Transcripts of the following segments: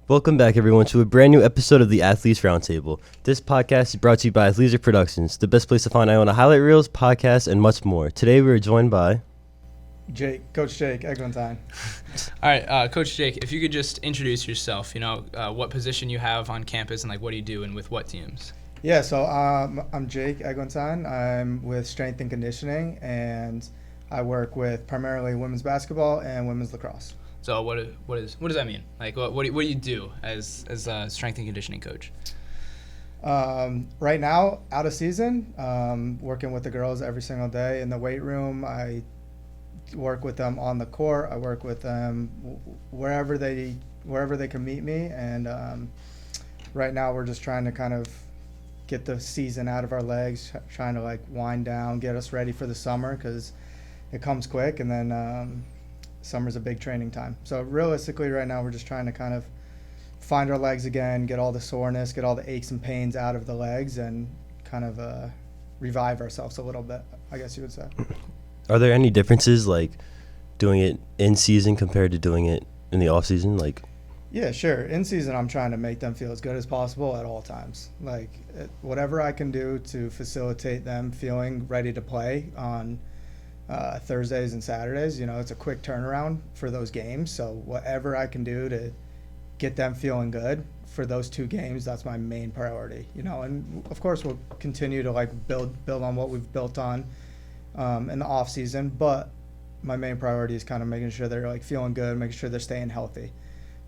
Welcome back, everyone, to a brand new episode of the Athletes Roundtable. This podcast is brought to you by Athleisure Productions, the best place to find Iona highlight reels, podcasts, and much more. Today, we are joined by Coach Jake, Eglintine. All right, Coach Jake, if you could just introduce yourself, what position you have on campus and what do you do and with what teams? Yeah, so I'm Jake Eglintine. I'm with Strength and Conditioning, and I work with primarily women's basketball and women's lacrosse. So what does that mean? Like, what do you do as a strength and conditioning coach? Right now, out of season, working with the girls every single day in the weight room. I work with them on the court. I work with them wherever they can meet me. And right now, we're just trying to kind of get the season out of our legs, trying to wind down, get us ready for the summer because it comes quick, and then summer's a big training time. So realistically, right now, we're just trying to kind of find our legs again, get all the soreness, get all the aches and pains out of the legs, and kind of revive ourselves a little bit, I guess you would say. Are there any differences, like doing it in season compared to doing it in the off season? Yeah, sure. In season, I'm trying to make them feel as good as possible at all times. Whatever I can do to facilitate them feeling ready to play on Thursdays and Saturdays. It's a quick turnaround for those games. So whatever I can do to get them feeling good for those two games, that's my main priority. And of course we'll continue to build on what we've built on in the off season. But my main priority is kind of making sure they're feeling good, making sure they're staying healthy.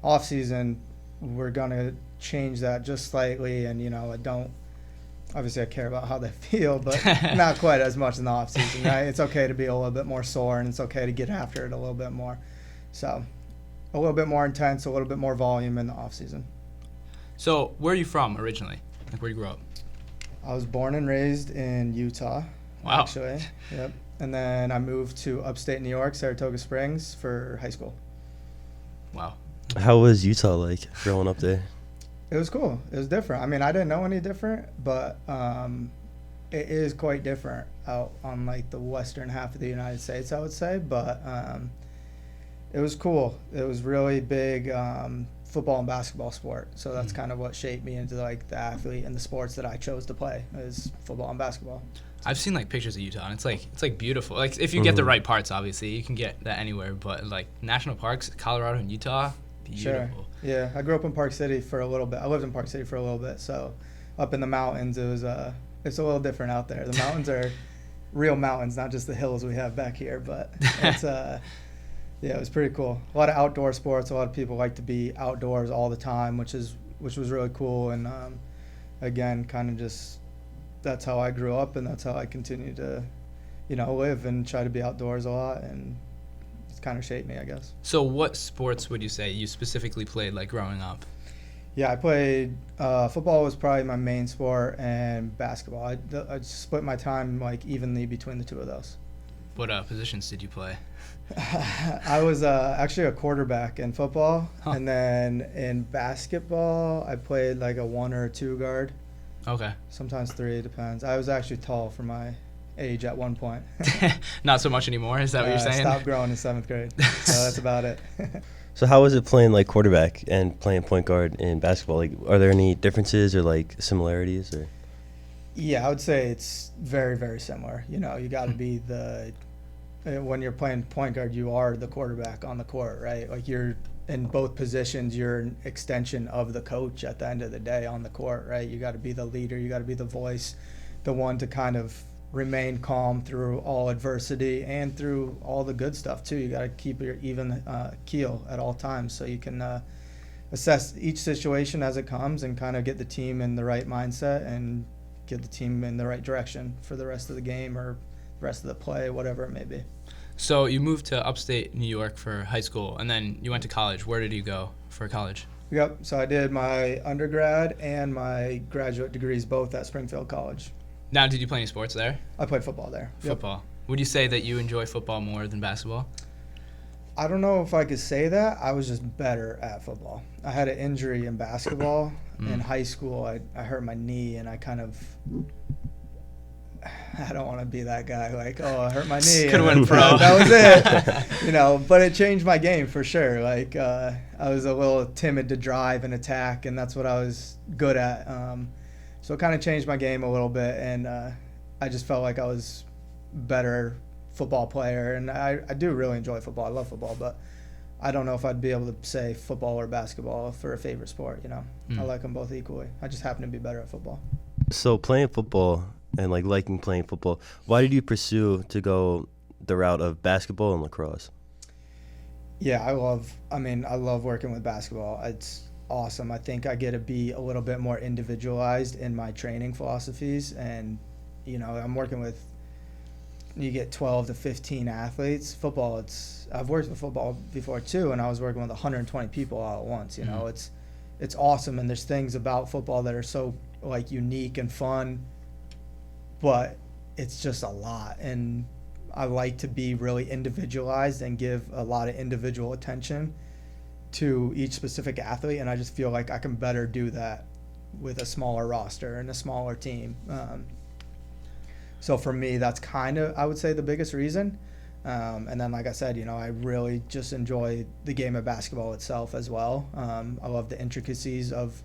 Off season, we're gonna change that just slightly, and obviously I care about how they feel, but not quite as much in the off season, right? It's okay to be a little bit more sore, and it's okay to get after it a little bit more. So a little bit more intense, a little bit more volume in the off season. So where are you from originally? Where you grew up? I was born and raised in Utah. Wow. Actually, yep. And then I moved to upstate New York, Saratoga Springs, for high school. Wow. How was Utah like growing up there? It was cool. It was different. I mean, I didn't know any different, but it is quite different out on the western half of the United States, I would say. But it was cool. It was really big football and basketball sport. So that's kind of what shaped me into the athlete and the sports that I chose to play is football and basketball. I've seen pictures of Utah, and it's beautiful. If you get the right parts, obviously you can get that anywhere. But national parks, Colorado and Utah, beautiful. Sure. Yeah, I grew up in Park City for a little bit. I lived in Park City for a little bit, so up in the mountains, it's a little different out there. The mountains are real mountains, not just the hills we have back here. But it's it was pretty cool. A lot of outdoor sports. A lot of people like to be outdoors all the time, which was really cool. And again, kind of just that's how I grew up, and that's how I continue to live and try to be outdoors a lot. And kind of shaped me, I guess. So what sports would you say you specifically played growing up? Yeah, I played football was probably my main sport, and basketball. I split my time evenly between the two of those. What positions did you play? I was actually a quarterback in football, and then in basketball I played a 1 or a 2 guard. Okay. Sometimes 3, it depends. I was actually tall for my age at one point. Not so much anymore, is that what you're saying? Stopped growing in 7th grade, so that's about it. So how was it playing quarterback and playing point guard in basketball? Are there any differences or similarities? Or? Yeah, I would say it's very, very similar. You got to be when you're playing point guard, you are the quarterback on the court, right? You're in both positions, you're an extension of the coach at the end of the day on the court, right? You got to be the leader, you got to be the voice, the one to kind of remain calm through all adversity and through all the good stuff too. You got to keep your even keel at all times, so you can assess each situation as it comes and kind of get the team in the right mindset and get the team in the right direction for the rest of the game or the rest of the play, whatever it may be. So you moved to upstate New York for high school, and then you went to college. Where did you go for college? Yep. So I did my undergrad and my graduate degrees both at Springfield College. Now, did you play any sports there? I played football there. Football. Yep. Would you say that you enjoy football more than basketball? I don't know if I could say that. I was just better at football. I had an injury in basketball. In high school, I hurt my knee, and I kind of I don't want to be that guy. Like, oh, I hurt my knee. Could have went pro. That was it. But it changed my game for sure. Like, I was a little timid to drive and attack, and that's what I was good at. So it kind of changed my game a little bit, and I just felt like I was better football player. And I do really enjoy football. I love football, but I don't know if I'd be able to say football or basketball for a favorite sport. I like them both equally. I just happen to be better at football. So playing football and liking playing football, why did you pursue to go the route of basketball and lacrosse? Yeah, I love working with basketball. It's awesome. I think I get to be a little bit more individualized in my training philosophies, and I'm working with, you get 12 to 15 athletes. Football, I've worked with football before too, and I was working with 120 people all at once. It's awesome, and there's things about football that are so unique and fun, but it's just a lot, and I like to be really individualized and give a lot of individual attention to each specific athlete, and I just feel like I can better do that with a smaller roster and a smaller team. So for me, that's kind of, I would say, the biggest reason. And then, like I said, I really just enjoy the game of basketball itself as well. I love the intricacies of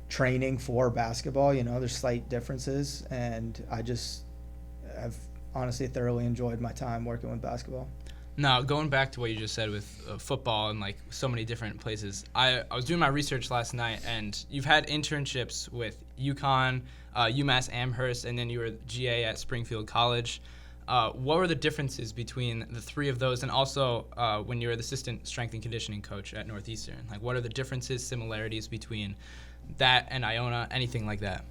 training for basketball. There's slight differences, and I've honestly thoroughly enjoyed my time working with basketball. Now, going back to what you just said with football and so many different places, I was doing my research last night, and you've had internships with UConn, UMass Amherst, and then you were GA at Springfield College. What were the differences between the three of those, and also when you were the assistant strength and conditioning coach at Northeastern? What are the differences, similarities between that and Iona, anything like that?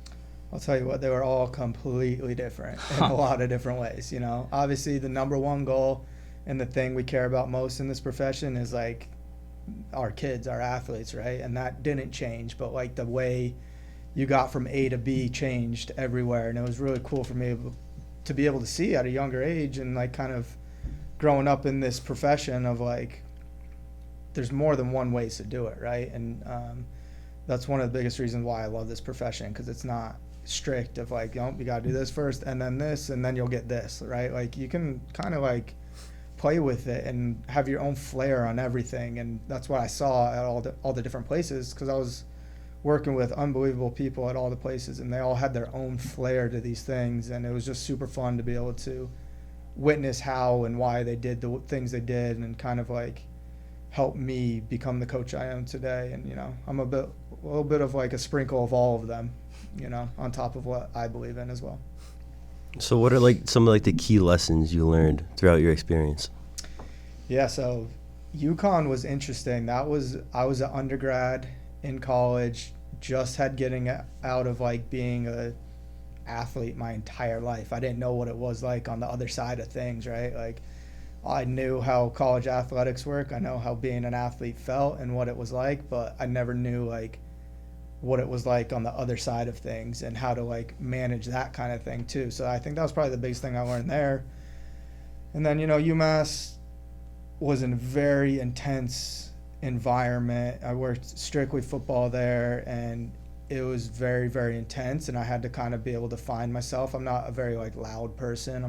I'll tell you what, they were all completely different in a lot of different ways. Obviously the number one goal and the thing we care about most in this profession is our kids, our athletes, right? And that didn't change, but the way you got from A to B changed everywhere. And it was really cool for me to be able to see at a younger age, and kind of growing up in this profession of there's more than one ways to do it, right? And that's one of the biggest reasons why I love this profession, because it's not strict of you got to do this first and then this and then you'll get this, right? You can kind of play with it and have your own flair on everything. And that's what I saw at all the different places, because I was working with unbelievable people at all the places, and they all had their own flair to these things, and it was just super fun to be able to witness how and why they did the things they did, and kind of help me become the coach I am today. And I'm a little bit of a sprinkle of all of them, on top of what I believe in as well. So what are some of the key lessons you learned throughout your experience? Yeah, so UConn was interesting. I was an undergrad in college, just had getting out of being a athlete my entire life. I didn't know what it was on the other side of things, right? I knew how college athletics work. I know how being an athlete felt and what it was like, but I never knew what it was on the other side of things, and how to manage that kind of thing too. So I think that was probably the biggest thing I learned there. And then UMass was a very intense environment. I worked strictly football there, and it was very, very intense, and I had to kind of be able to find myself. I'm not a very loud person.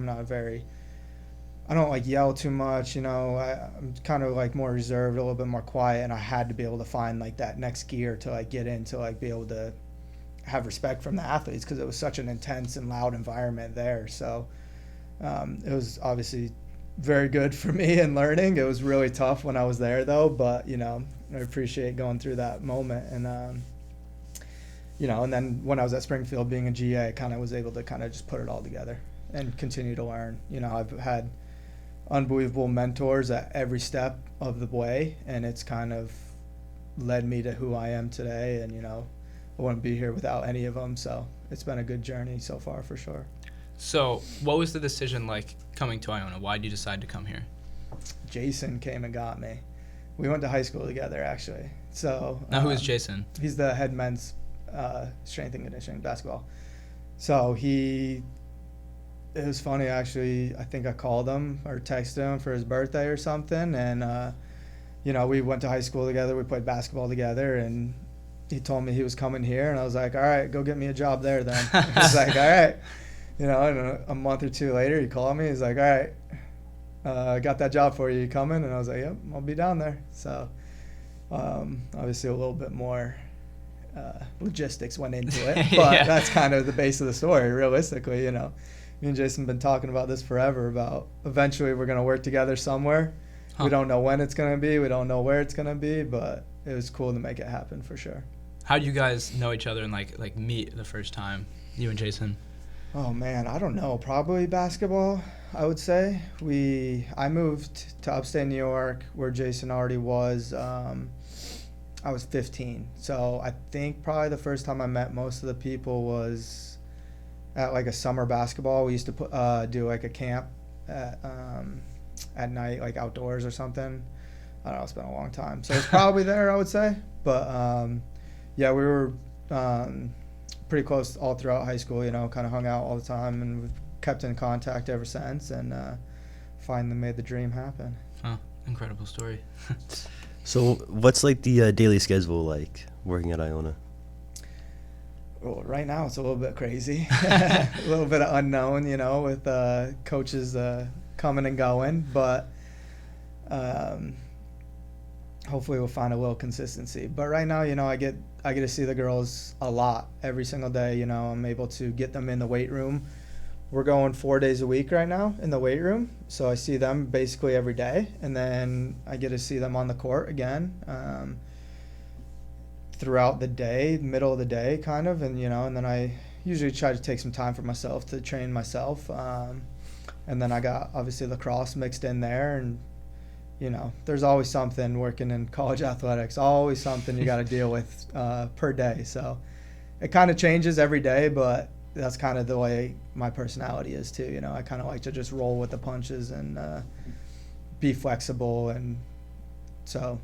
I don't yell too much, I'm kind of more reserved, a little bit more quiet, and I had to be able to find that next gear to get into be able to have respect from the athletes, because it was such an intense and loud environment there. So it was obviously very good for me in learning. It was really tough when I was there though, but I appreciate going through that moment. And and then when I was at Springfield being a GA, I kind of was able to kind of just put it all together and continue to learn. I've had unbelievable mentors at every step of the way, and it's kind of led me to who I am today, and I wouldn't be here without any of them. So it's been a good journey so far for sure. So what was the decision coming to Iona? Why did you decide to come here? Jason came and got me. We went to high school together, actually. So now who is Jason? He's the head men's strength and conditioning basketball. So it was funny, actually. I think I called him or texted him for his birthday or something, and we went to high school together. We played basketball together, and he told me he was coming here, and I was like, all right, go get me a job there then. He was like, all right. And a month or two later, he called me. He's like, all right, I got that job for you. You coming? And I was like, yep, I'll be down there. So obviously a little bit more logistics went into it, but Yeah. that's kind of the base of the story, realistically. Me and Jason have been talking about this forever, about eventually we're going to work together somewhere. Huh. We don't know when it's going to be. We don't know where it's going to be, but it was cool to make it happen for sure. How do you guys know each other and like meet the first time, you and Jason? Oh man, I don't know. Probably basketball, I would say. I moved to upstate New York where Jason already was. I was 15. So I think probably the first time I met most of the people was at like a summer basketball. We used to do like a camp at night, like outdoors or something. I don't know, it's been a long time. So it's probably there, I would say. But yeah, we were pretty close all throughout high school, kind of hung out all the time, and we've kept in contact ever since, and finally made the dream happen. Oh, incredible story. So what's like the daily schedule like working at Iona? Well, right now it's a little bit crazy, a little bit of unknown, with coaches coming and going, but hopefully we'll find a little consistency. But right now, I get to see the girls a lot every single day. I'm able to get them in the weight room. We're going 4 days a week right now in the weight room, so I see them basically every day, and then I get to see them on the court again throughout the day, middle of the day kind of, and then I usually try to take some time for myself to train myself, and then I got obviously lacrosse mixed in there, and there's always something working in college athletics, always something you got to deal with per day, so it kind of changes every day, but that's kind of the way my personality is too. I kind of like to just roll with the punches and be flexible, and so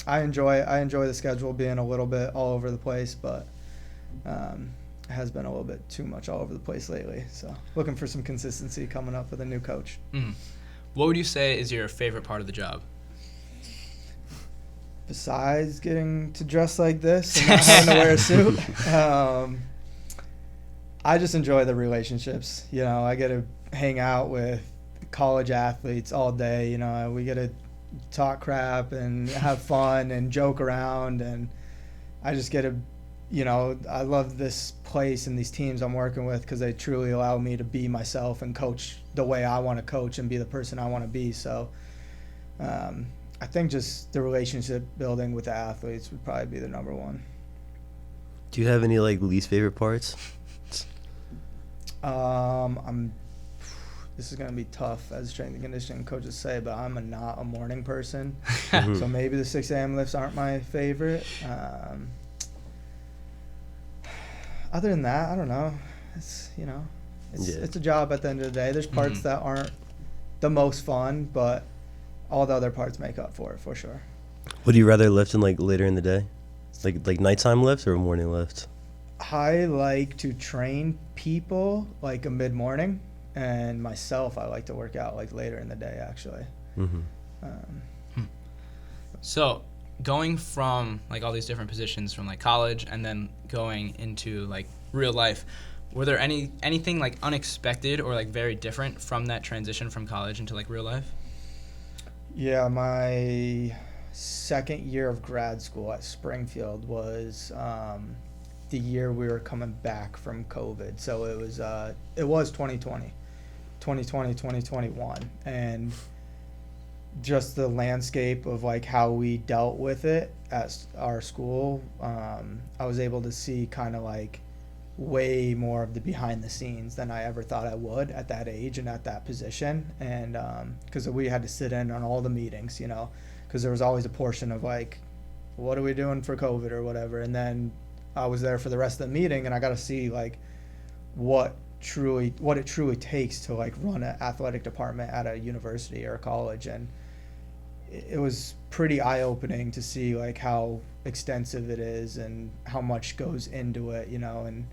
I enjoy the schedule being a little bit all over the place, but it has been a little bit too much all over the place lately. So looking for some consistency coming up with a new coach. Mm. What would you say is your favorite part of the job? Besides getting to dress like this and not having to wear a suit, I just enjoy the relationships. I get to hang out with college athletes all day. We get to talk crap and have fun and joke around, and I just get to, I love this place and these teams I'm working with because they truly allow me to be myself and coach the way I want to coach and be the person I want to be. So I think just the relationship building with the athletes would probably be the number one. Do you have any like least favorite parts? This is gonna be tough, as strength and conditioning coaches say, but I'm not a morning person, Mhm. so maybe the 6 a.m. lifts aren't my favorite. Other than that, I don't know. It's it's a job at the end of the day. There's parts that aren't the most fun, but all the other parts make up for it for sure. Would you rather lift in like later in the day, like nighttime lifts or morning lifts? I like to train people like a mid-morning, and myself, I like to work out like later in the day, actually. Mm-hmm. So going from like all these different positions from like college and then going into like real life, were there anything like unexpected or like very different from that transition from college into like real life? Yeah, my second year of grad school at Springfield was the year we were coming back from COVID. So it was 2020, 2021. And just the landscape of like how we dealt with it at our school, I was able to see kind of like way more of the behind the scenes than I ever thought I would at that age and at that position. And because we had to sit in on all the meetings, because there was always a portion of like, what are we doing for COVID or whatever. And then I was there for the rest of the meeting, and I got to see like what it truly takes to like run an athletic department at a university or a college. And it was pretty eye-opening to see like how extensive it is and how much goes into it, and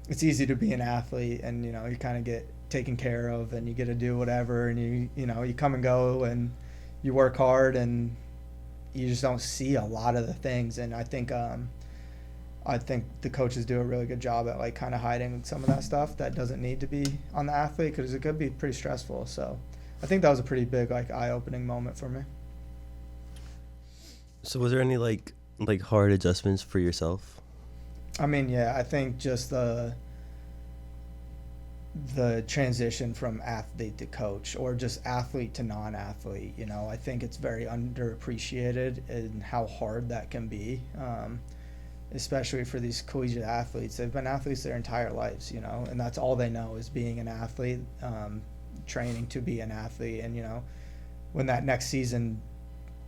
it's easy to be an athlete and you kind of get taken care of and you get to do whatever, and you come and go and you work hard and you just don't see a lot of the things. And I think I think the coaches do a really good job at like kind of hiding some of that stuff that doesn't need to be on the athlete, because it could be pretty stressful. So I think that was a pretty big like eye-opening moment for me. So was there any like hard adjustments for yourself? I mean, yeah, I think just the transition from athlete to coach, or just athlete to non-athlete, you know, I think it's very underappreciated in how hard that can be, especially for these collegiate athletes. They've been athletes their entire lives, you know, and that's all they know is being an athlete, training to be an athlete. And, you know, when that next season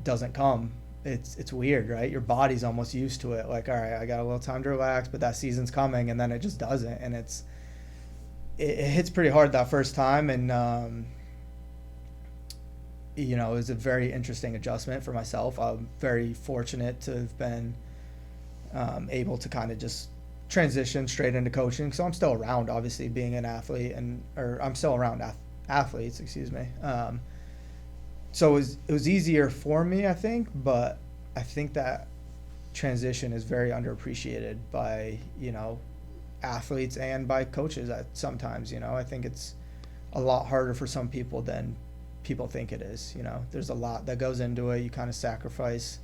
doesn't come, it's weird, right? Your body's almost used to it. Like, all right, I got a little time to relax, but that season's coming, and then it just doesn't. And it hits pretty hard that first time. And, you know, it was a very interesting adjustment for myself. I'm very fortunate to have been able to kind of just transition straight into coaching. So I'm still around, obviously, being an athlete, or I'm still around athletes, excuse me. So it was easier for me, I think, but I think that transition is very underappreciated by, you know, athletes and by coaches sometimes. You know, I think it's a lot harder for some people than people think it is. You know, there's a lot that goes into it. You kind of sacrifice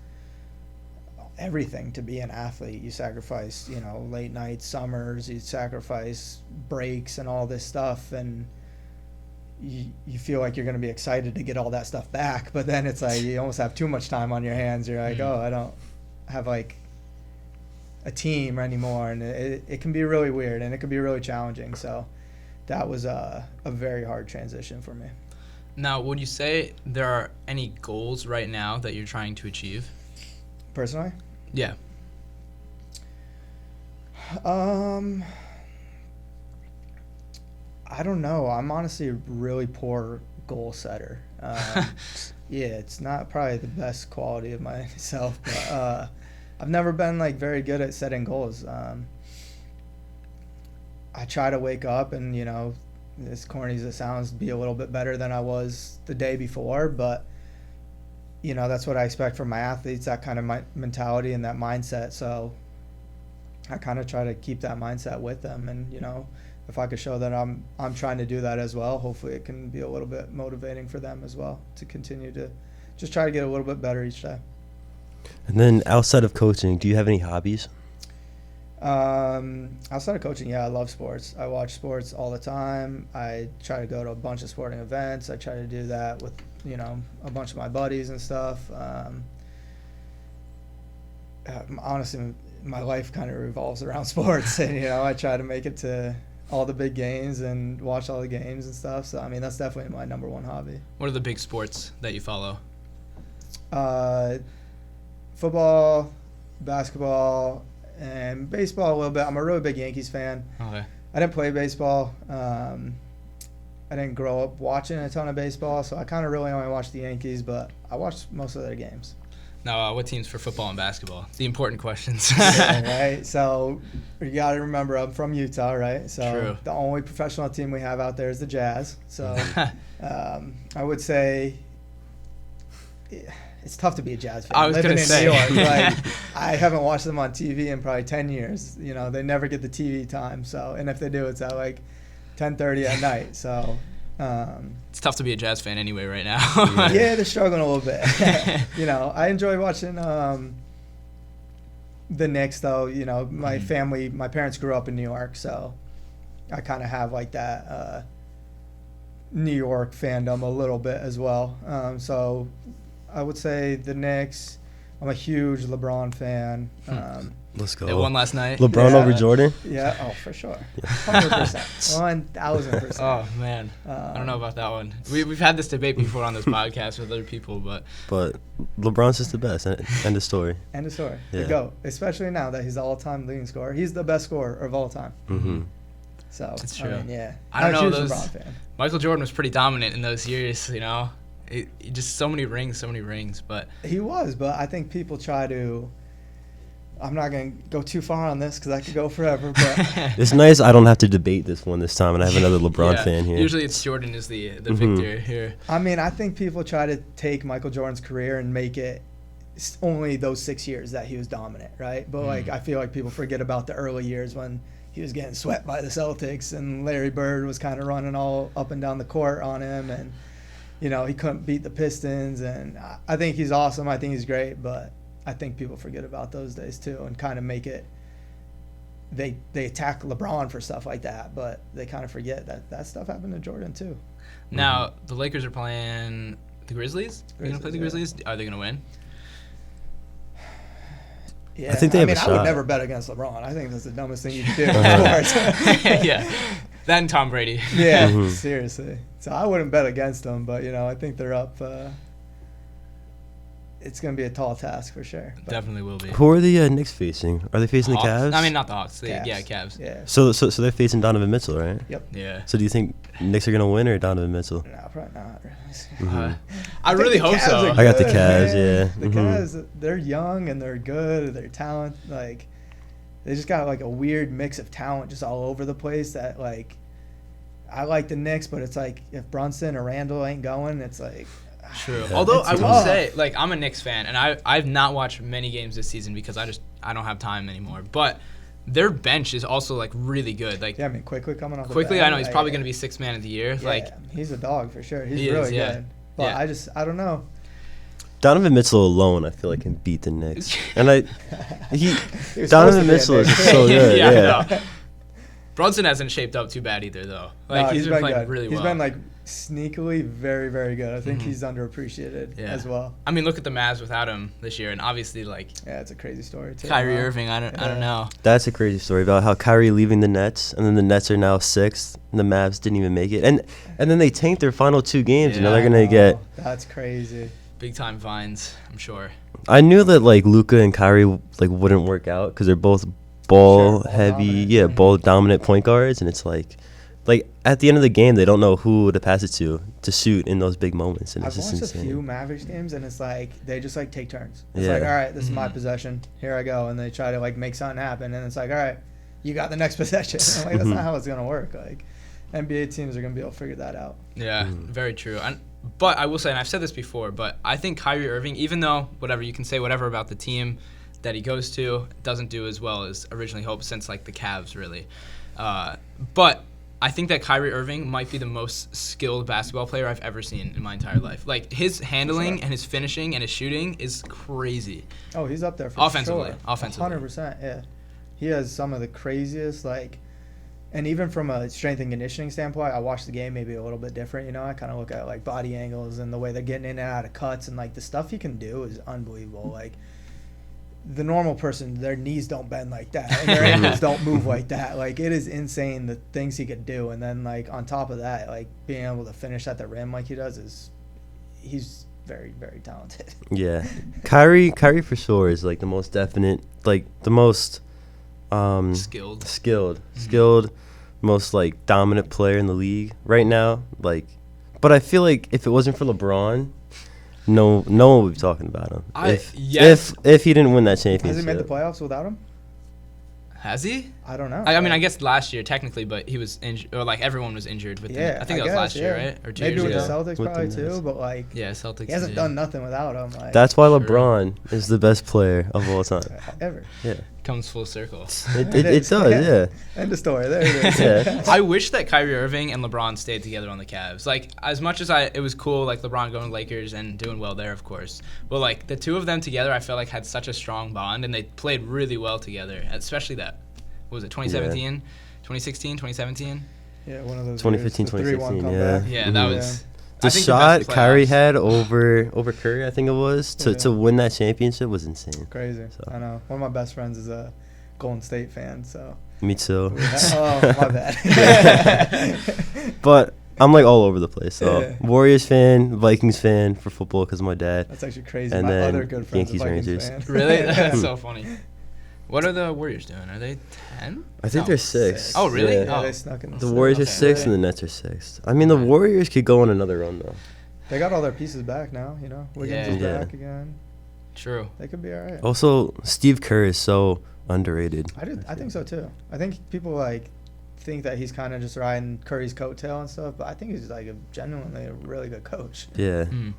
everything to be an athlete. You sacrifice, you know, late nights, summers, you sacrifice breaks and all this stuff, and you feel like you're going to be excited to get all that stuff back, but then it's like you almost have too much time on your hands. You're like, oh, I don't have like a team anymore, and it can be really weird, and it can be really challenging. So that was a very hard transition for me. Now, would you say there are any goals right now that you're trying to achieve? Personally? Yeah. I don't know. I'm honestly a really poor goal setter. Yeah, it's not probably the best quality of myself, but I've never been like very good at setting goals. I try to wake up and, you know, as corny as it sounds, be a little bit better than I was the day before, but you know, that's what I expect from my athletes, that kind of mentality and that mindset. So I kind of try to keep that mindset with them, and, you know, if I could show that I'm trying to do that as well, hopefully it can be a little bit motivating for them as well to continue to just try to get a little bit better each day. And then outside of coaching, do you have any hobbies? Outside of coaching, yeah, I love sports. I watch sports all the time. I try to go to a bunch of sporting events. I try to do that with, you know, a bunch of my buddies and stuff. Honestly, my life kind of revolves around sports, and, you know, I try to make it to all the big games and watch all the games and stuff. So, I mean, that's definitely my number one hobby. What are the big sports that you follow? Football, basketball, and baseball a little bit. I'm a really big Yankees fan. Okay. I didn't play baseball. I didn't grow up watching a ton of baseball, so I kind of really only watched the Yankees, but I watched most of their games. Now, what teams for football and basketball? The important questions. Yeah, right? So you got to remember, I'm from Utah, right? So True. The only professional team we have out there is the Jazz. So I would say it's tough to be a Jazz fan. I was going to say. New York, like, I haven't watched them on TV in probably 10 years. You know, they never get the TV time. So, and if they do, it's at like 10:30 at night. So it's tough to be a Jazz fan anyway right now. Yeah, they're struggling a little bit. You know, I enjoy watching the Knicks, though. You know, my parents grew up in New York, so I kind of have like that New York fandom a little bit as well. So I would say the Knicks. I'm a huge LeBron fan. Let's go. They won last night. LeBron over Jordan? Yeah, oh, for sure. 100%. 1,000%. Oh, man. I don't know about that one. We've had this debate before on this podcast with other people, but LeBron's just the best. End of story. End of story. Yeah. The GOAT. Especially now that he's the all-time leading scorer. He's the best scorer of all time. Mm-hmm. So, it's true. I mean, yeah. I don't know. LeBron fan. Michael Jordan was pretty dominant in those years, you know. Just so many rings, but he was, but I think people try to. I'm not going to go too far on this because I could go forever. But it's nice I don't have to debate this one this time, and I have another LeBron fan here. Usually it's Jordan is the victor here. I mean, I think people try to take Michael Jordan's career and make it only those 6 years that he was dominant, right? But like I feel like people forget about the early years when he was getting swept by the Celtics and Larry Bird was kind of running all up and down the court on him, and he couldn't beat the Pistons. And I think he's awesome. I think he's great, but I think people forget about those days too and kind of make it. They attack LeBron for stuff like that, but they kind of forget that stuff happened to Jordan too. Now the Lakers are playing the Grizzlies. They're gonna play the Grizzlies. Are they gonna win? Yeah, I think they have a I shot. would never bet against LeBron. I think that's the dumbest thing you can do in sports. Yeah, then Tom Brady. Yeah, seriously. So I wouldn't bet against them, but I think they're up. It's going to be a tall task for sure. But Definitely will be. Who are the Knicks facing? Are they facing Hawks? the Cavs? I mean, not the Hawks. Cavs. Yeah, Cavs. Yeah. So they're facing Donovan Mitchell, right? Yep. Yeah. So do you think Knicks are gonna win or Donovan Mitchell? No, probably not. I really hope so. I got the Cavs, yeah. The Cavs, they're young and they're good. They're talent. Like, they just got like a weird mix of talent just all over the place. That like, I like the Knicks, but it's like if Brunson or Randall ain't going, it's like. True. Yeah, Although it's I will tough. say, like, I'm a Knicks fan, and I've not watched many games this season because I don't have time anymore. But their bench is also like really good. Like, Yeah, I mean, Quickly coming off. quickly, the bench, I know he's probably going to be sixth man of the year. Yeah, Like, he's a dog for sure. He's He really is, yeah. good. But Yeah. I don't know. Donovan Mitchell alone, I feel like can beat the Knicks. And He was supposed Donovan to be a Mitchell is Knick. so good. Yeah, Yeah. no. Brunson hasn't shaped up too bad either, though. Like, No, he's been playing good. really well. He's been like sneakily very, very good. I think he's underappreciated Yeah. as well. I mean, look at the Mavs without him this year, and obviously, like, Yeah, it's a crazy story too. Kyrie huh? Irving, I don't know. That's a crazy story about how Kyrie leaving the Nets, and then the Nets are now sixth, and the Mavs didn't even make it, and then they tanked their final two games, and now Yeah, they're gonna get. That's crazy. Big time fines, I'm sure. I knew that like Luka and Kyrie like wouldn't work out because they're both ball Ball heavy, dominant. ball dominant point guards, and it's like at the end of the game they don't know who to pass it to shoot in those big moments, and I've it's just watched insane. a few Mavericks games, and it's like they just like take turns. It's Yeah. like, all right, this is my Mhm. possession. Here I go, and they try to like make something happen, and it's like, all right, you got the next possession. I'm like, that's not how it's gonna work. Like, NBA teams are gonna be able to figure that out. Yeah, very true. But I will say, and I've said this before, but I think Kyrie Irving, even though whatever you can say, whatever about the team that he goes to, doesn't do as well as originally hoped since like the Cavs really. But I think that Kyrie Irving might be the most skilled basketball player I've ever seen in my entire life. Like his handling and his finishing and his shooting is crazy. Oh, he's up there for Offensively, sure. offensively. 100%. Yeah, he has some of the craziest like. And even from a strength and conditioning standpoint, I watched the game maybe a little bit different. I kind of look at like body angles and the way they're getting in and out of cuts, and like the stuff he can do is unbelievable. Like the normal person, their knees don't bend like that, and their ankles don't move like that. Like it is insane the things he could do. And then like on top of that, like being able to finish at the rim like he does he's very, very talented. Yeah, Kyrie for sure is like the most definite, like the most skilled, most like dominant player in the league right now. Like, but I feel like if it wasn't for LeBron, no one would be talking about him. If he didn't win that championship, Has he made the playoffs without him? Has he? I don't know. I mean, I guess last year technically, but he was injured, or like everyone was injured with Yeah, I think that was guess, last year, yeah. right? Or 2 Maybe years with ago. the Celtics With the probably Nets. too, but like Yeah, Celtics. he hasn't did. done nothing without him. Like, that's why Sure. LeBron is the best player of all time. ever. Yeah, Comes full circle. it does. Yeah. End of story. There it is. Yeah. I wish that Kyrie Irving and LeBron stayed together on the Cavs. Like, as much as it was cool, like LeBron going to Lakers and doing well there, of course. But like the two of them together, I felt like had such a strong bond, and they played really well together. Especially that, what was it, 2017, 2016, 2017? Yeah, one of those. 2015, years, the 3-1 2016, comeback. Yeah, Mhm. that was. The I think shot best Kyrie playoffs. had over Curry, I think it was, to Yeah. win that championship was insane. Crazy. So. I know. One of my best friends is a Golden State fan, so. Me too. Oh, my bad. But I'm like all over the place. So Yeah. Warriors fan, Vikings fan for football because of my dad. That's actually crazy. And My then other good friend's Yankees, a Vikings Rangers. fan. Really? That's so funny. What are the Warriors doing? Are they 10? I think No. they're six. Oh, really? Yeah. Yeah, Oh. they snuck in. The Warriors are Okay. six and the Nets are sixth. I mean, the Right. Warriors could go on another run though. They got all their pieces back now, Wiggins is Yeah. back again. True. They could be all right. Also, Steve Kerr is so underrated. I think so too. I think people like think that he's kind of just riding Curry's coattail and stuff, but I think he's like genuinely a really good coach. Yeah. Mm.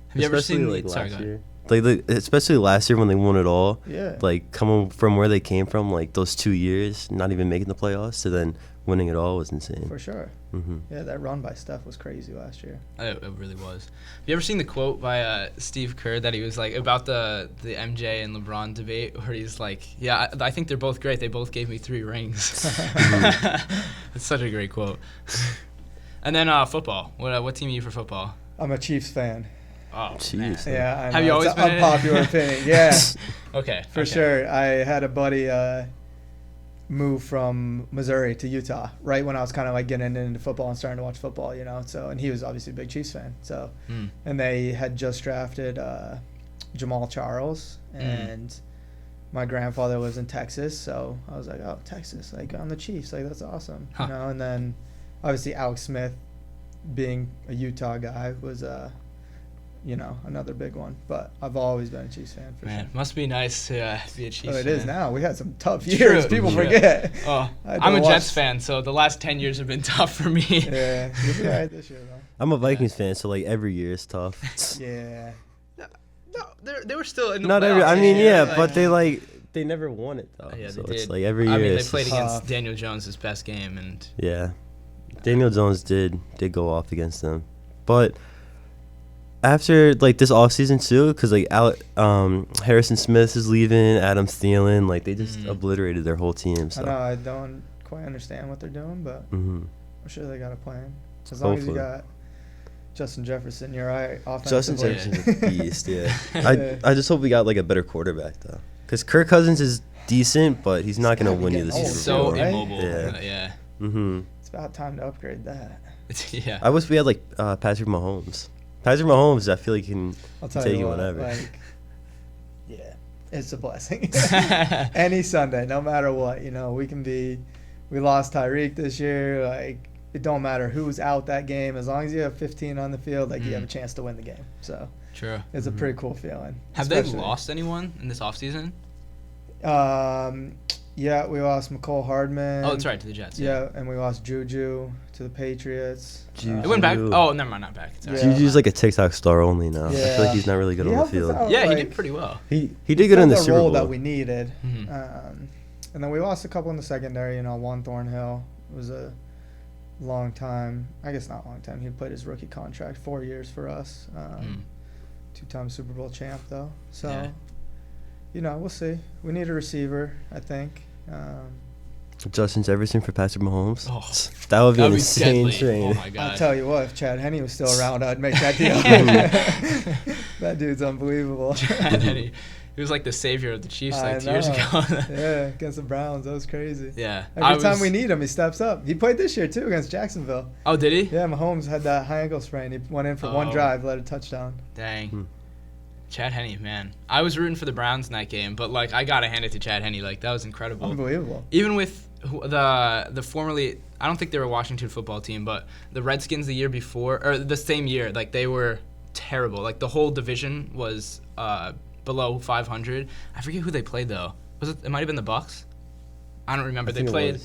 Have you ever Especially, seen like sorry, last go ahead. year? Like, especially last year when they won it all. Yeah. Like, coming from where they came from, like, those 2 years, not even making the playoffs, to then winning it all was insane. For sure. Mm-hmm. Yeah, that run by Steph was crazy last year. It really was. Have you ever seen the quote by Steve Kerr that he was like about the MJ and LeBron debate, where he's like, "Yeah, I think they're both great. They both gave me 3 rings." It's such a great quote. And then football. What team are you for football? I'm a Chiefs fan. Oh, Chiefs. Yeah, I know. Have you always it's been an unpopular opinion? Yeah, Okay. for sure. I had a buddy move from Missouri to Utah right when I was kind of like getting into football and starting to watch football, you know. So, and he was obviously a big Chiefs fan. So, and they had just drafted Jamal Charles, and my grandfather lives in Texas, so I was like, oh, Texas, like on the Chiefs, like that's awesome, you know. And then obviously Alex Smith, being a Utah guy, was you know, another big one. But I've always been a Chiefs fan, for sure. Must be nice to be a Chiefs fan. It is now. We had some tough years. People forget. Oh, I'm a Jets fan, so the last 10 years have been tough for me. Yeah, you'll be all right this year, though. I'm a Vikings fan, so, like, every year is tough. Yeah. No, they were still in the Not playoffs. every. I mean, yeah, like, but they never won it, though. Yeah, so they it's did. like every year. I mean, they it's played just- against Daniel Jones' best game, and Yeah, Daniel Jones did go off against them, but after like this offseason too, because like Harrison Smith is leaving, Adam Thielen, like they just obliterated their whole team. So I know. I don't quite understand what they're doing, but I'm sure they got a plan. As long as you got Justin Jefferson, you're all right. Justin Offensively. Jefferson's a beast. Yeah, I just hope we got like a better quarterback though, because Kirk Cousins is decent, but he's not gonna win you the old, Super so Bowl. right? immobile. Yeah. It's about time to upgrade that. Yeah. I wish we had like Patrick Mahomes. Patrick Mahomes, I feel like he can I'll tell take you it what, whenever. like, yeah, it's a blessing. Any Sunday, no matter what, you know, we lost Tyreek this year. Like, it don't matter who's out that game. As long as you have 15 on the field, like, you have a chance to win the game. So, True. it's a pretty cool feeling. Have they lost anyone in this offseason? Yeah, we lost McCole Hardman. Oh, that's right, to the Jets. Yeah, and we lost Juju to the Patriots. Juju. It went back. Oh, never mind, not back. Sorry. Yeah. Juju's like a TikTok star only now. I Yeah. feel like he's not really good on the helped us field. out, Yeah, he like, did pretty well. He did good in the filled Super role Bowl. that we needed. Mm-hmm. And then we lost a couple in the secondary. You know, Juan Thornhill was a long time. I guess not long time. He played his rookie contract, 4 years for us. 2-time Super Bowl champ, though. So, Yeah. you know, we'll see. We need a receiver, I think. Justin Jefferson for Patrick Mahomes. Oh, That would be that'd an be insane deadly. trade. Oh my god. I'll tell you what, if Chad Henne was still around, I'd make that deal. That dude's unbelievable. And then he was like the savior of the Chiefs I like 2 years know. ago. Yeah, against the Browns. That was crazy. Yeah. Every time we need him, he steps up. He played this year, too, against Jacksonville. Oh, did he? Yeah, Mahomes had that high ankle sprain. He went in for one drive, led a touchdown. Dang. Chad Henne, man. I was rooting for the Browns in that game, but like I gotta hand it to Chad Henne. Like that was incredible. Unbelievable. Even with the formerly, I don't think they were a Washington football team, but the Redskins the year before, or the same year, like they were terrible. Like the whole division was below 500. I forget who they played though. Was it? It might have been the Bucs. I don't remember. They played.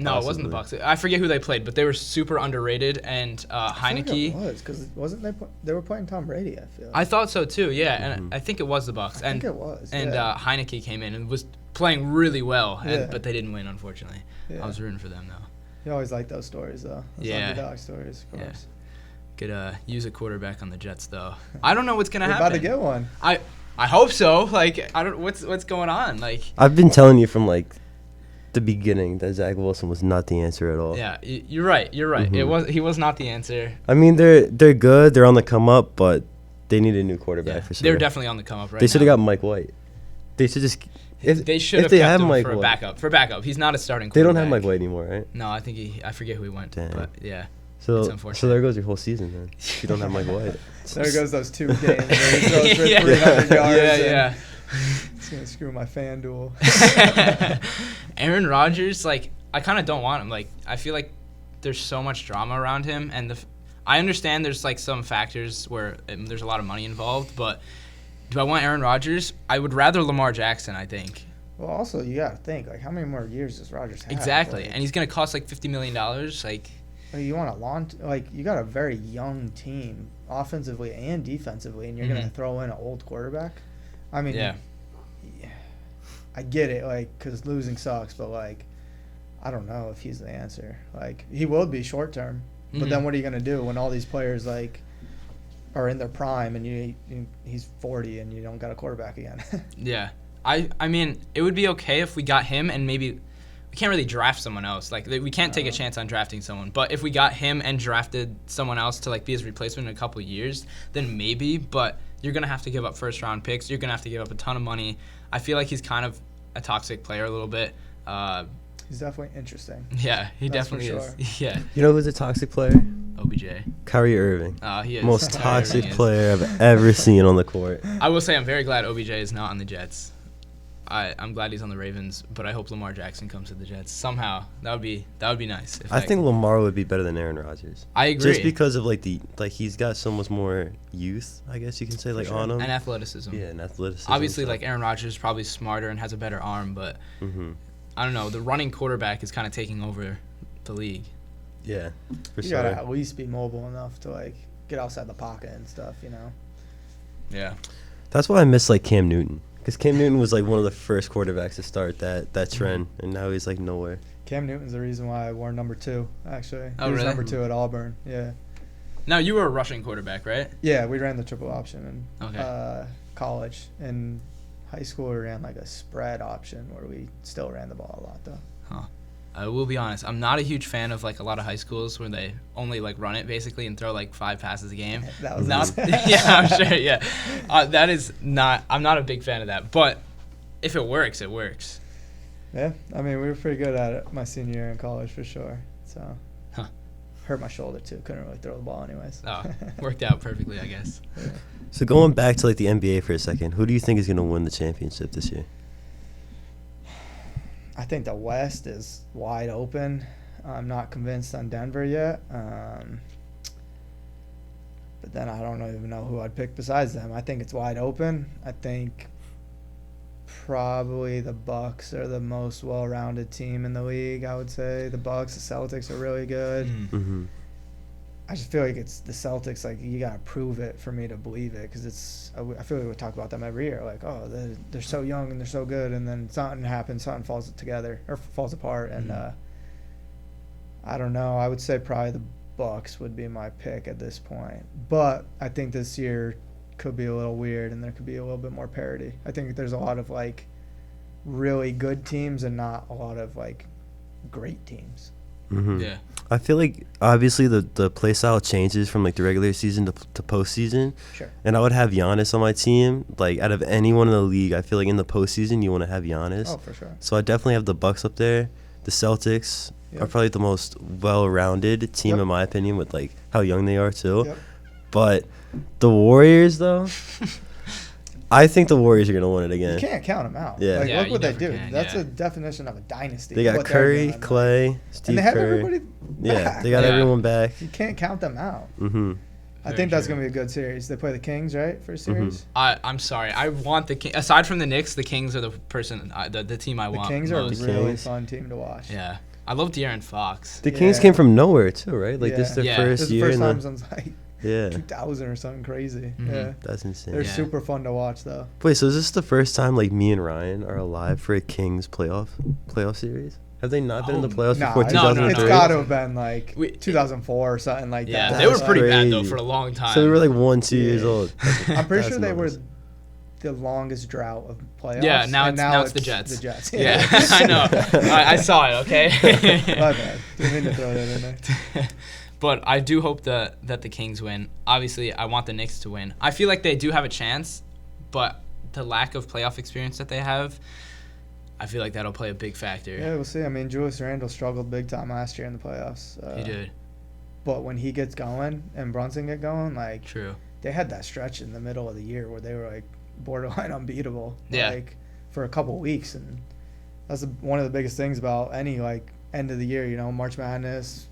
No, it wasn't the Bucs. I forget who they played, but they were super underrated. And Heineke. I think it was because wasn't they were playing Tom Brady? I feel. I thought so too. Yeah, and I think it was the Bucs. I think it was. And yeah. Heineke came in and was playing really well, Yeah. but they didn't win, unfortunately. Yeah. I was rooting for them though. You always like those stories, though. Those Yeah. underdog stories, of course. Could use a quarterback on the Jets though. I don't know what's gonna We're happen. about to get one. I hope so. Like I don't. What's going on? Like. I've been telling you from like the beginning that Zach Wilson was not the answer at all. Yeah, you're right. You're right. He was not the answer. I mean, they're good. They're on the come up, but they need a new quarterback for sure. They're definitely on the come up right now. They should have got Mike White. They should just. They should have they kept had him Mike for a White. backup. For backup, he's not a starting. They don't have quarterback. Mike White anymore, right? No, I think I forget who he went. Damn. But yeah. So It's unfortunate. so there goes your whole season then. If you don't have Mike White. There goes those 2 games where he throws for Yeah. 300 yards. Yeah. It's gonna screw my FanDuel. Aaron Rodgers, like I kind of don't want him. Like I feel like there's so much drama around him, and I understand there's like some factors where there's a lot of money involved, but do I want Aaron Rodgers? I would rather Lamar Jackson, I think. Well, also you gotta think like how many more years does Rodgers have? Exactly, Like, and he's gonna cost like $50 million. Like, you want you got a very young team, offensively and defensively, and you're gonna throw in an old quarterback. I mean, yeah, I get it, like, because losing sucks, but like, I don't know if he's the answer. Like, he will be short term, but then what are you gonna do when all these players like are in their prime and he's 40 and you don't got a quarterback again? Yeah, I mean, it would be okay if we got him and maybe. We can't really draft someone else. Like, we can't take a chance on drafting someone. But if we got him and drafted someone else to, like, be his replacement in a couple of years, then maybe. But you're going to have to give up first-round picks. You're going to have to give up a ton of money. I feel like he's kind of a toxic player a little bit. He's definitely interesting. Yeah, he That's definitely for sure. is. Yeah. You know who's a toxic player? OBJ. Kyrie Irving. He is. Most toxic player I've ever seen on the court. I will say I'm very glad OBJ is not on the Jets. I'm glad he's on the Ravens, but I hope Lamar Jackson comes to the Jets somehow. That would be nice. I think Lamar would be better than Aaron Rodgers. I agree. Just because of he's got so much more youth, I guess you can say, on him. And athleticism. Yeah, and athleticism. Obviously, like, Aaron Rodgers is probably smarter and has a better arm, but I don't know. The running quarterback is kind of taking over the league. Yeah, for you sure. gotta at least be mobile enough to like get outside the pocket and stuff, you know. Yeah. That's why I miss like Cam Newton. Because Cam Newton was like one of the first quarterbacks to start that trend, and now he's like nowhere. Cam Newton's the reason why I wore number 2, actually. Oh, he was really? number 2 at Auburn, yeah. Now, you were a rushing quarterback, right? Yeah, we ran the triple option in Okay. college. In high school, we ran like a spread option where we still ran the ball a lot, though. Huh. I will be honest. I'm not a huge fan of like a lot of high schools where they only like run it basically and throw like 5 passes a game. That was not. Yeah, I'm sure. Yeah, that is not. I'm not a big fan of that. But if it works, it works. Yeah, I mean, we were pretty good at it my senior year in college for sure. So, hurt my shoulder too. Couldn't really throw the ball anyways. Oh, worked out perfectly, I guess. Yeah. So going back to like the NBA for a second, who do you think is going to win the championship this year? I think the West is wide open. I'm not convinced on Denver yet. But then I don't even know who I'd pick besides them. I think it's wide open. I think probably the Bucks are the most well-rounded team in the league, I would say. The Bucks, the Celtics are really good. Mm-hmm. I just feel like it's the Celtics, like, you got to prove it for me to believe it, because I feel like we talk about them every year, like, oh, they're so young and they're so good, and then something happens, something falls together, or falls apart, and I don't know. I would say probably the Bucks would be my pick at this point, but I think this year could be a little weird, and there could be a little bit more parity. I think there's a lot of, like, really good teams and not a lot of, like, great teams. Mm-hmm. Yeah. I feel like obviously the play style changes from like the regular season to postseason. Sure. And I would have Giannis on my team. Like out of anyone in the league, I feel like in the postseason you want to have Giannis. Oh, for sure. So I definitely have the Bucks up there. The Celtics are probably the most well-rounded team in my opinion, with like how young they are too. Yep. But the Warriors though, I think the Warriors are gonna win it again. You can't count them out. Yeah. Like, Yeah, look what you they never do. can, That's yeah. a definition of a dynasty. They got what they're Curry, doing. Clay, Steve And they have Kerr. everybody Yeah, back. they got Yeah. everyone back. You can't count them out. Mm-hmm. I think that's going to be a good series. They play the Kings, right, for a series? I'm sorry. I want the Kings. Aside from the Knicks, the Kings are the team I The want. Kings are a most. really Kings. fun team to watch. Yeah. I love De'Aaron Fox. The Kings Yeah. came from nowhere too, right? Like this is their Yeah. first This is the year. first in time the, since like yeah, 2000 or something crazy. Mhm. Yeah. that's insane. They're Yeah. super fun to watch, though. Wait, so is this the first time like me and Ryan are alive for a Kings playoff series? Have they not been in the playoffs Nah, before it's 2003? got to have been like We- 2004 or something like Yeah, that. they were That's pretty bad though crazy. for a long time. So we were like 1-2 years Yeah. old. I'm pretty sure That's they were nuts. the longest drought of playoffs. Yeah, and now it's the Jets. The Jets. Yeah, I know. I saw it. Okay. My bad. Didn't mean to throw that in there. But I do hope that the Kings win. Obviously, I want the Knicks to win. I feel like they do have a chance, but the lack of playoff experience that they have, I feel like that'll play a big factor. Yeah, we'll see. I mean, Julius Randle struggled big time last year in the playoffs. He did. But when he gets going and Brunson get going, like, True. they had that stretch in the middle of the year where they were, like, borderline unbeatable. Yeah. Like, for a couple weeks. And that's one of the biggest things about any, like, end of the year, you know, March Madness,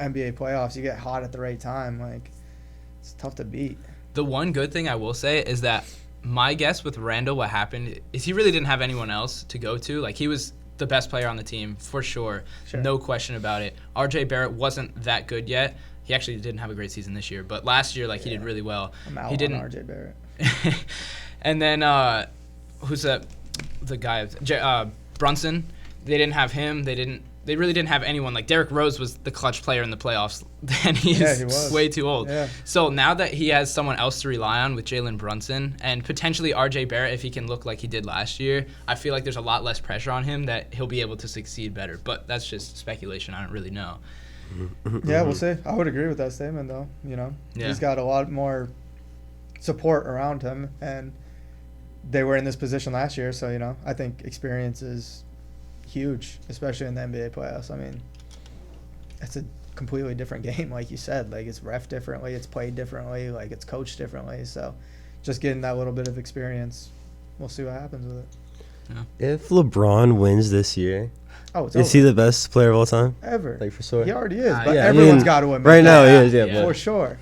NBA playoffs. You get hot at the right time. Like, it's tough to beat. The one good thing I will say is that my guess with Randall, what happened is he really didn't have anyone else to go to. Like, he was the best player on the team for sure. Sure. No question about it. RJ Barrett wasn't that good yet. He actually didn't have a great season this year, but last year, he did really well. I'm out he didn't. on RJ Barrett. And then who's that? The guy Brunson. They didn't have him. They really didn't have anyone. Like Derrick Rose was the clutch player in the playoffs, and he was way too old. Yeah. So now that he has someone else to rely on with Jalen Brunson and potentially RJ Barrett, if he can look like he did last year, I feel like there's a lot less pressure on him that he'll be able to succeed better. But that's just speculation. I don't really know. Yeah, we'll see. I would agree with that statement, though. He's got a lot more support around him, and they were in this position last year. So I think experience is huge, especially in the NBA playoffs. I mean, it's a completely different game, like you said. Like, it's ref differently, it's played differently, like it's coached differently. So just getting that little bit of experience, we'll see what happens with it. Yeah. If LeBron wins this year, is he the best player of all time? Ever. Like, for sure. He already is, but everyone's got to win. Right now, he is, yeah. For sure.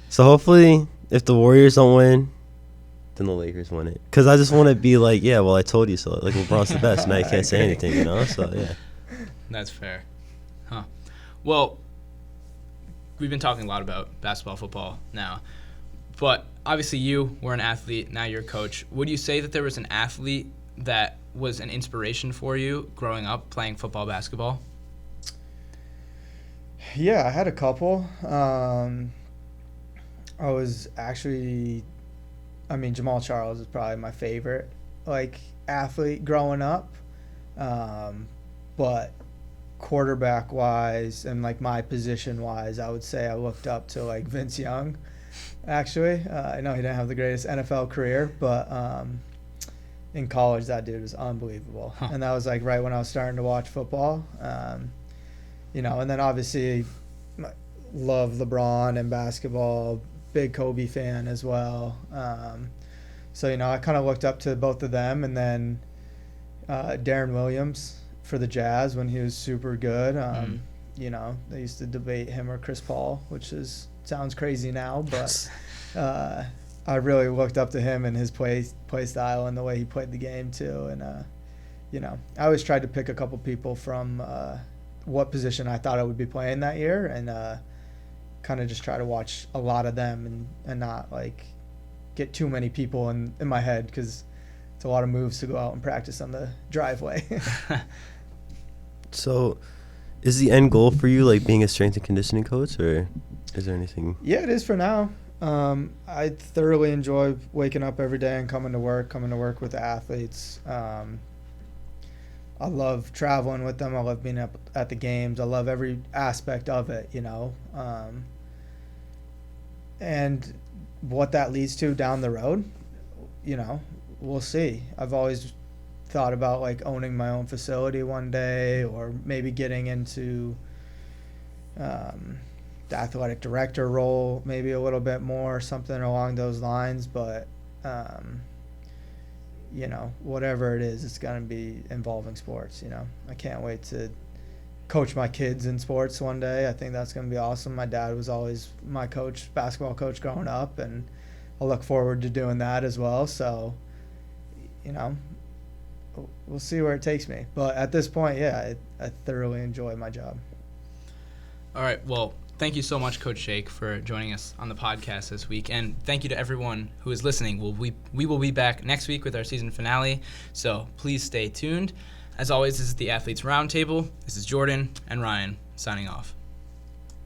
So hopefully, if the Warriors don't win, then the Lakers win it. Because I just want to be like, yeah, well, I told you so. Like, LeBron's the best. Now you can't say anything, So, yeah. That's fair. Huh. Well, we've been talking a lot about basketball, football now. But obviously you were an athlete. Now you're a coach. Would you say that there was an athlete that was an inspiration for you growing up playing football, basketball? Yeah, I had a couple. I was actually... Jamal Charles is probably my favorite, athlete growing up. But quarterback-wise and, my position-wise, I would say I looked up to, Vince Young, actually. I know he didn't have the greatest NFL career, but in college, that dude was unbelievable. Huh. And that was, right when I was starting to watch football. And then obviously love LeBron and basketball, big Kobe fan as well. So I kind of looked up to both of them, and then Darren Williams for the Jazz when he was super good. They used to debate him or Chris Paul, which sounds crazy now, but I really looked up to him and his play style and the way he played the game too. And I always tried to pick a couple people from what position I thought I would be playing that year, and kind of just try to watch a lot of them and not get too many people in my head, because it's a lot of moves to go out and practice on the driveway. So is the end goal for you being a strength and conditioning coach, or is there anything? Yeah, it is for now. I thoroughly enjoy waking up every day and coming to work with the athletes. I love traveling with them. I love being up at the games. I love every aspect of it, and what that leads to down the road, we'll see. I've always thought about owning my own facility one day, or maybe getting into the athletic director role maybe a little bit more, something along those lines. But whatever it is, it's going to be involving sports. I can't wait to coach my kids in sports one day. I think that's going to be awesome. My dad was always my basketball coach growing up, and I look forward to doing that as well. So we'll see where it takes me. But at this point, yeah, I thoroughly enjoy my job. All right. Well, thank you so much, Coach Shake, for joining us on the podcast this week. And thank you to everyone who is listening. We will be back next week with our season finale, so please stay tuned. As always, this is the Athletes Roundtable. This is Jordan and Ryan signing off.